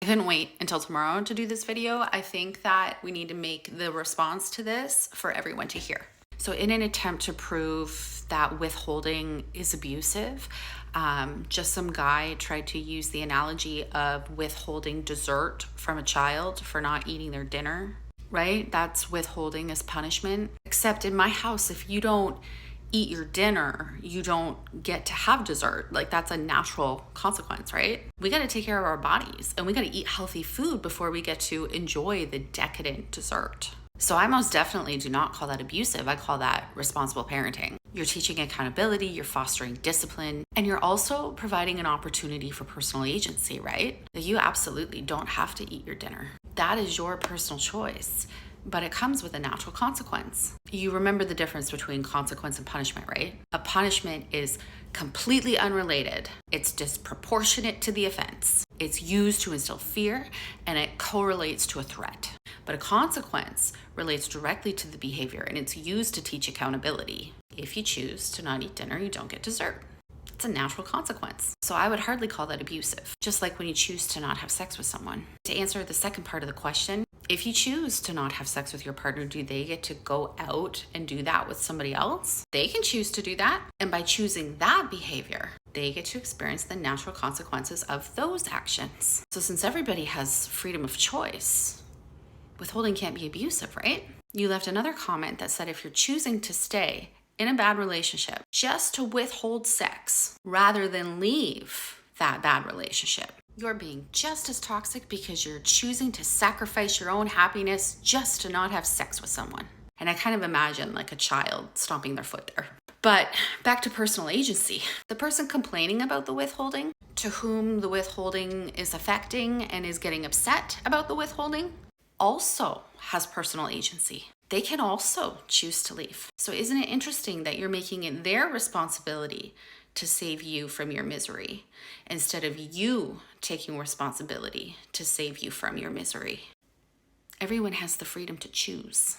I couldn't wait until tomorrow to do this video. I think that we need to make the response to this for everyone to hear. So in an attempt to prove that withholding is abusive, just some guy tried to use the analogy of withholding dessert from a child for not eating their dinner, right? That's withholding as punishment. Except in my house, if you don't eat your dinner, you don't get to have dessert. Like, that's a natural consequence, right? We got to take care of our bodies and we got to eat healthy food before we get to enjoy the decadent dessert. So I most definitely do not call that abusive. I call that responsible parenting. You're teaching accountability, you're fostering discipline, and you're also providing an opportunity for personal agency, right? You absolutely don't have to eat your dinner. That is your personal choice, but it comes with a natural consequence. You remember the difference between consequence and punishment, right? A punishment is completely unrelated. It's disproportionate to the offense. It's used to instill fear, and it correlates to a threat. But a consequence relates directly to the behavior, and it's used to teach accountability. If you choose to not eat dinner, you don't get dessert. It's a natural consequence. So I would hardly call that abusive, just like when you choose to not have sex with someone. To answer the second part of the question, if you choose to not have sex with your partner, do they get to go out and do that with somebody else? They can choose to do that. And by choosing that behavior, they get to experience the natural consequences of those actions. So since everybody has freedom of choice, withholding can't be abusive, right? You left another comment that said if you're choosing to stay in a bad relationship just to withhold sex rather than leave that bad relationship, you're being just as toxic because you're choosing to sacrifice your own happiness just to not have sex with someone. And I kind of imagine like a child stomping their foot there. But back to personal agency. The person complaining about the withholding, to whom the withholding is affecting and is getting upset about the withholding, also has personal agency. They can also choose to leave. So isn't it interesting that you're making it their responsibility to save you from your misery instead of you taking responsibility to save you from your misery? Everyone has the freedom to choose.